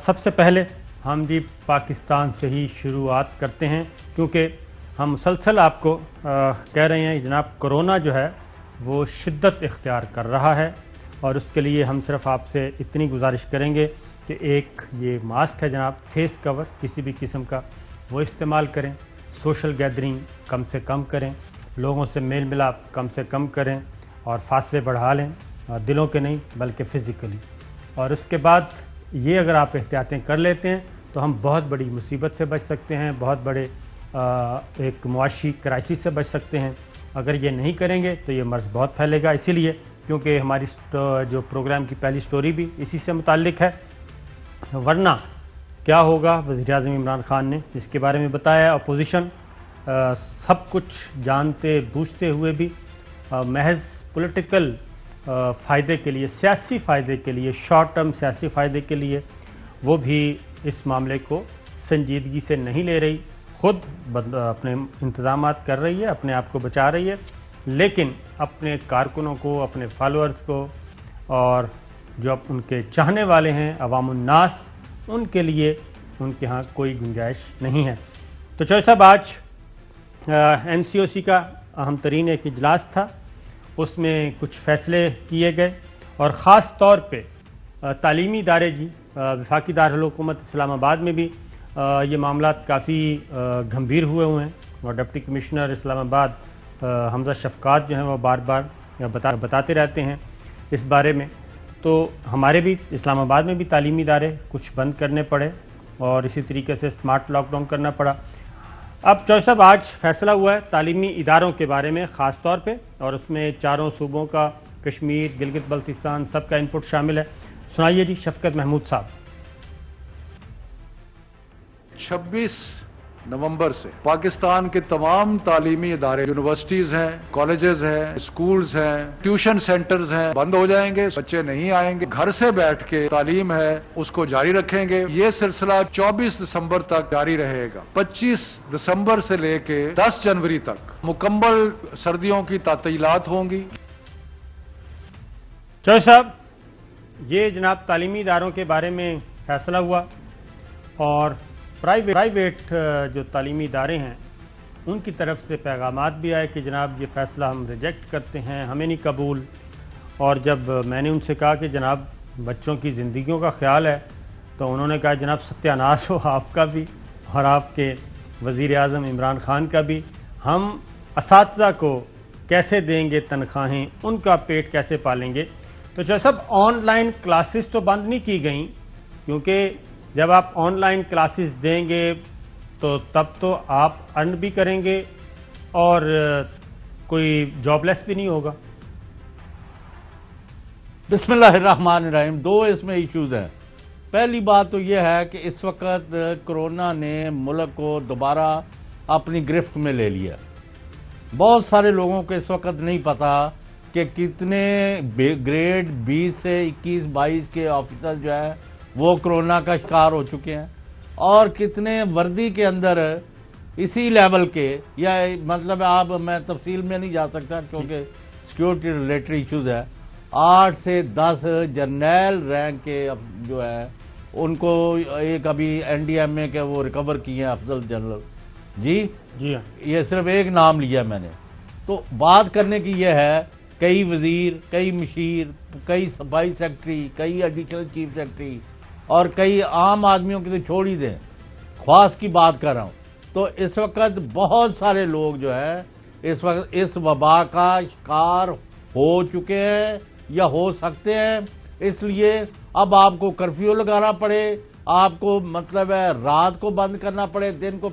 سب سے پہلے ہم بھی پاکستان سے ہی شروعات کرتے ہیں، کیونکہ ہم مسلسل آپ کو کہہ رہے ہیں جناب کرونا جو ہے وہ شدت اختیار کر رہا ہے، اور اس کے لیے ہم صرف آپ سے اتنی گزارش کریں گے کہ ایک یہ ماسک ہے جناب، فیس کور کسی بھی قسم کا وہ استعمال کریں، سوشل گیدرنگ کم سے کم کریں، لوگوں سے میل ملاپ کم سے کم کریں، اور فاصلے بڑھا لیں، دلوں کے نہیں بلکہ فزیکلی. اور اس کے بعد یہ اگر آپ احتیاطیں کر لیتے ہیں تو ہم بہت بڑی مصیبت سے بچ سکتے ہیں، بہت بڑے ایک معاشی کرائسس سے بچ سکتے ہیں. اگر یہ نہیں کریں گے تو یہ مرض بہت پھیلے گا، اسی لیے کیونکہ ہماری جو پروگرام کی پہلی سٹوری بھی اسی سے متعلق ہے. ورنہ کیا ہوگا وزیر اعظم عمران خان نے اس کے بارے میں بتایا. اپوزیشن سب کچھ جانتے بوجھتے ہوئے بھی محض پولیٹیکل فائدے کے لیے، سیاسی فائدے کے لیے، شارٹ ٹرم سیاسی فائدے کے لیے وہ بھی اس معاملے کو سنجیدگی سے نہیں لے رہی. خود اپنے انتظامات کر رہی ہے، اپنے آپ کو بچا رہی ہے، لیکن اپنے کارکنوں کو، اپنے فالوورز کو، اور جو ان کے چاہنے والے ہیں عوام الناس، ان کے لیے ان کے ہاں کوئی گنجائش نہیں ہے. تو چوہے صاحب آج این سی او سی کا اہم ترین ایک اجلاس تھا، اس میں کچھ فیصلے کیے گئے، اور خاص طور پہ تعلیمی ادارے جی، وفاقی دارالحکومت اسلام آباد میں بھی یہ معاملات کافی گھمبیر ہوئے ہیں، اور ڈپٹی کمشنر اسلام آباد حمزہ شفقات جو ہیں وہ بار بار بتاتے رہتے ہیں اس بارے میں. تو ہمارے بھی اسلام آباد میں بھی تعلیمی ادارے کچھ بند کرنے پڑے، اور اسی طریقے سے اسمارٹ لاک ڈاؤن کرنا پڑا. اب چوہے صاحب آج فیصلہ ہوا ہے تعلیمی اداروں کے بارے میں خاص طور پہ، اور اس میں چاروں صوبوں کا، کشمیر، گلگت بلتستان، سب کا انپٹ شامل ہے. سنائیے جی شفقت محمود صاحب. 26 نومبر سے پاکستان کے تمام تعلیمی ادارے، یونیورسٹیز ہیں، کالجز ہیں، اسکولز ہیں، ٹیوشن سینٹرز ہیں، بند ہو جائیں گے. بچے نہیں آئیں گے، گھر سے بیٹھ کے تعلیم ہے اس کو جاری رکھیں گے. یہ سلسلہ 24 دسمبر تک جاری رہے گا. 25 دسمبر سے لے کے 10 جنوری تک مکمل سردیوں کی تعطیلات ہوں گی. چوہے صاحب یہ جناب تعلیمی اداروں کے بارے میں فیصلہ ہوا، اور پرائیویٹ جو تعلیمی ادارے ہیں ان کی طرف سے پیغامات بھی آئے کہ جناب یہ فیصلہ ہم ریجیکٹ کرتے ہیں، ہمیں نہیں قبول. اور جب میں نے ان سے کہا کہ جناب بچوں کی زندگیوں کا خیال ہے، تو انہوں نے کہا جناب ستیہ ناش ہو آپ کا بھی اور آپ کے وزیر اعظم عمران خان کا بھی. ہم اساتذہ کو کیسے دیں گے تنخواہیں، ان کا پیٹ کیسے پالیں گے. تو جو سب آن لائن کلاسز تو بند نہیں کی گئیں، کیونکہ جب آپ آن لائن کلاسز دیں گے تو تب تو آپ ارن بھی کریں گے اور کوئی جاب لیس بھی نہیں ہوگا. بسم اللہ الرحمن الرحیم. دو اس میں ایشوز ہیں. پہلی بات تو یہ ہے کہ اس وقت کرونا نے ملک کو دوبارہ اپنی گرفت میں لے لیا. بہت سارے لوگوں کو اس وقت نہیں پتا کہ کتنے گریڈ 20 سے 21 22 کے آفیسر جو ہے وہ کرونا کا شکار ہو چکے ہیں، اور کتنے وردی کے اندر اسی لیول کے، یا مطلب میں تفصیل میں نہیں جا سکتا کیونکہ سیکیورٹی ریلیٹڈ ایشوز ہے. 8 سے 10 جرنیل رینک کے جو ہے ان کو ایک ابھی این ڈی ایم اے کے وہ ریکور کیے ہیں افضل جنرل جی. یہ صرف ایک نام لیا میں نے. تو بات کرنے کی یہ ہے، کئی وزیر، کئی مشیر، کئی صوبائی سیکرٹری، کئی ایڈیشنل چیف سیکرٹری، اور کئی عام آدمیوں کی تو چھوڑ ہی دیں، خواص کی بات کر رہا ہوں. تو اس وقت بہت سارے لوگ جو ہے اس وقت اس وبا کا شکار ہو چکے ہیں یا ہو سکتے ہیں. اس لیے اب آپ کو کرفیو لگانا پڑے، آپ کو مطلب ہے رات کو بند کرنا پڑے، دن کو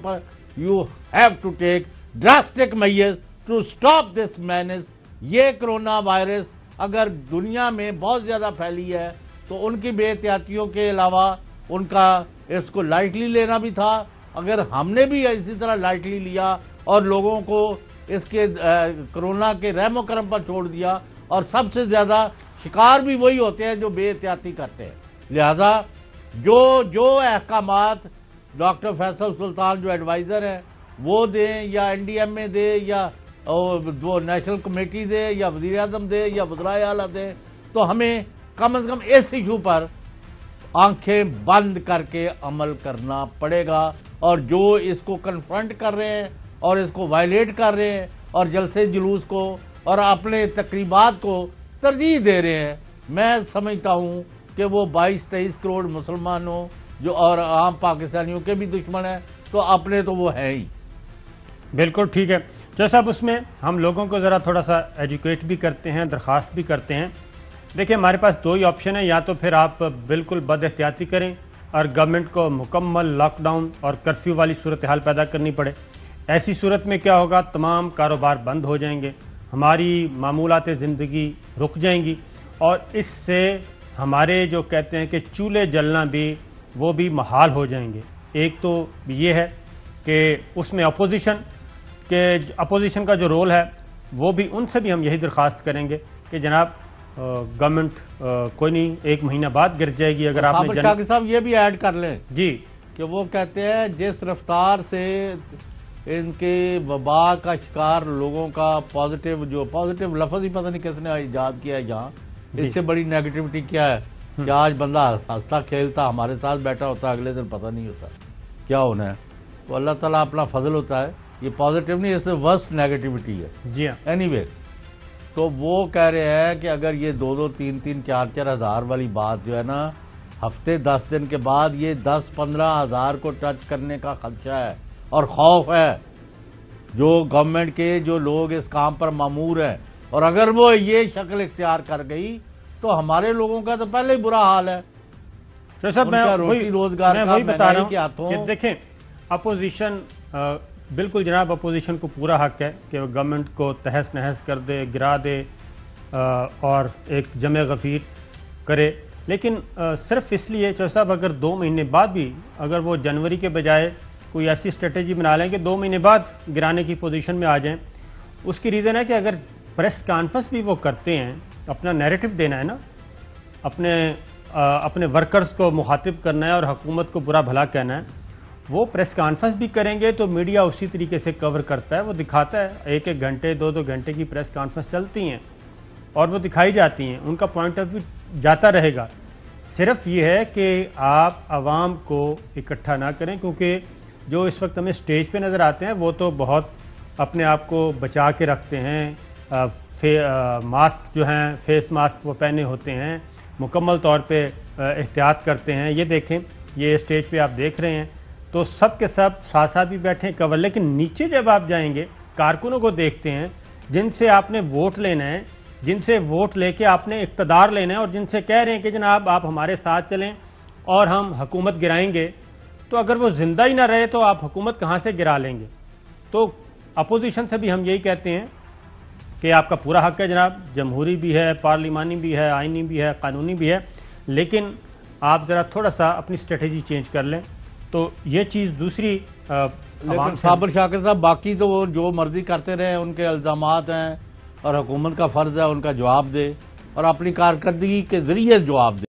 you have to take drastic measures to stop this menace. یہ کرونا وائرس اگر دنیا میں بہت زیادہ پھیلی ہے تو ان کی بے احتیاطیوں کے علاوہ ان کا اس کو لائٹلی لینا بھی تھا. اگر ہم نے بھی اسی طرح لائٹلی لیا اور لوگوں کو اس کے کرونا کے رحم و کرم پر چھوڑ دیا، اور سب سے زیادہ شکار بھی وہی ہوتے ہیں جو بے احتیاطی کرتے ہیں. لہذا جو احکامات ڈاکٹر فیصل سلطان جو ایڈوائزر ہیں وہ دیں، یا این ڈی ایم اے دے، یا وہ نیشنل کمیٹی دے، یا وزیر اعظم دے، یا وزرائے اعلیٰ دے، تو ہمیں کم از کم اس ایشو پر آنکھیں بند کر کے عمل کرنا پڑے گا، اور جو اس کو کنفرنٹ کر رہے ہیں اور اس کو وائلیٹ کر رہے ہیں اور جلسے جلوس کو اور اپنے تقریبات کو ترجیح دے رہے ہیں، میں سمجھتا ہوں کہ وہ 22-23 کروڑ مسلمانوں جو اور عام پاکستانیوں کے بھی دشمن ہیں، تو اپنے تو وہ ہیں ہی۔ بالکل ٹھیک ہے جیسا صاحب، اس میں ہم لوگوں کو ذرا تھوڑا سا ایجوکیٹ بھی کرتے ہیں، درخواست بھی کرتے ہیں۔ دیکھیں ہمارے پاس دو ہی آپشن ہیں، یا تو پھر آپ بالکل بد احتیاطی کریں اور گورنمنٹ کو مکمل لاک ڈاؤن اور کرفیو والی صورتحال پیدا کرنی پڑے۔ ایسی صورت میں کیا ہوگا، تمام کاروبار بند ہو جائیں گے، ہماری معمولات زندگی رک جائیں گی، اور اس سے ہمارے جو کہتے ہیں کہ چولہے جلنا بھی وہ بھی محال ہو جائیں گے۔ ایک تو یہ ہے کہ اس میں اپوزیشن کا جو رول ہے وہ بھی، ان سے بھی ہم یہی درخواست کریں گے کہ جناب گورنمنٹ کوئی نہیں، 1 مہینہ بعد گر جائے گی۔ اگر آپ نے شاکر صاحب یہ بھی ایڈ کر لیں جی کہ وہ کہتے ہیں جس رفتار سے ان کے وبا کا شکار لوگوں کا پازیٹیو لفظ ہی پتہ نہیں کس نے ایجاد کیا ہے یہاں، اس سے بڑی نیگیٹیوٹی کیا ہے کہ آج بندہ ہنستا کھیلتا ہمارے ساتھ بیٹھا ہوتا، اگلے دن پتہ نہیں ہوتا کیا ہونا ہے۔ تو اللہ تعالیٰ اپنا فضل ہوتا ہے، یہ پازیٹیو نہیں، اس سے ورسٹ نیگیٹیوٹی ہے۔ جی ہاں، اینی وے، تو وہ کہہ رہے ہیں کہ اگر یہ 2-2, 3-3, 4-4 ہزار والی بات جو ہے نا، ہفتے 10 دن کے بعد یہ 10-15 ہزار کو ٹچ کرنے کا خدشہ ہے اور خوف ہے جو گورنمنٹ کے جو لوگ اس کام پر مامور ہیں، اور اگر وہ یہ شکل اختیار کر گئی تو ہمارے لوگوں کا تو پہلے ہی برا حال ہے۔ صاحب میں روٹی روزگار کا وہی بتا رہا کے ہاتھوں ہوں کہ دیکھیں اپوزیشن، بالکل جناب اپوزیشن کو پورا حق ہے کہ وہ گورنمنٹ کو تہس نہس کر دے، گرا دے اور ایک جمع غفیر کرے، لیکن صرف اس لیے صاحب اگر 2 مہینے بعد بھی اگر وہ جنوری کے بجائے کوئی ایسی اسٹریٹجی بنا لیں کہ 2 مہینے بعد گرانے کی پوزیشن میں آ جائیں، اس کی ریزن ہے کہ اگر پریس کانفرنس بھی وہ کرتے ہیں، اپنا نیریٹو دینا ہے نا، اپنے ورکرز کو مخاطب کرنا ہے اور حکومت کو برا بھلا کہنا ہے، وہ پریس کانفرنس بھی کریں گے تو میڈیا اسی طریقے سے کور کرتا ہے، وہ دکھاتا ہے، 1-1 گھنٹے 2-2 گھنٹے کی پریس کانفرنس چلتی ہیں اور وہ دکھائی جاتی ہیں، ان کا پوائنٹ آف ویو جاتا رہے گا۔ صرف یہ ہے کہ آپ عوام کو اکٹھا نہ کریں، کیونکہ جو اس وقت ہمیں اسٹیج پہ نظر آتے ہیں وہ تو بہت اپنے آپ کو بچا کے رکھتے ہیں، ماسک جو ہیں فیس ماسک وہ پہنے ہوتے ہیں، مکمل طور پہ احتیاط کرتے ہیں۔ یہ دیکھیں، یہ اسٹیج پہ آپ دیکھ رہے ہیں تو سب کے سب ساتھ ساتھ بھی بیٹھے ہیں کور، لیکن نیچے جب آپ جائیں گے کارکنوں کو دیکھتے ہیں جن سے آپ نے ووٹ لینا ہے، جن سے ووٹ لے کے آپ نے اقتدار لینا ہے اور جن سے کہہ رہے ہیں کہ جناب آپ ہمارے ساتھ چلیں اور ہم حکومت گرائیں گے، تو اگر وہ زندہ ہی نہ رہے تو آپ حکومت کہاں سے گرا لیں گے؟ تو اپوزیشن سے بھی ہم یہی کہتے ہیں کہ آپ کا پورا حق ہے جناب، جمہوری بھی ہے، پارلیمانی بھی ہے، آئینی بھی ہے، قانونی بھی ہے، لیکن آپ ذرا تھوڑا سا اپنی اسٹریٹجی چینج کر لیں۔ تو یہ چیز دوسری لیکن صابر شاکر صاحب باقی تو وہ جو مرضی کرتے رہے، ان کے الزامات ہیں اور حکومت کا فرض ہے ان کا جواب دے اور اپنی کارکردگی کے ذریعے جواب دے۔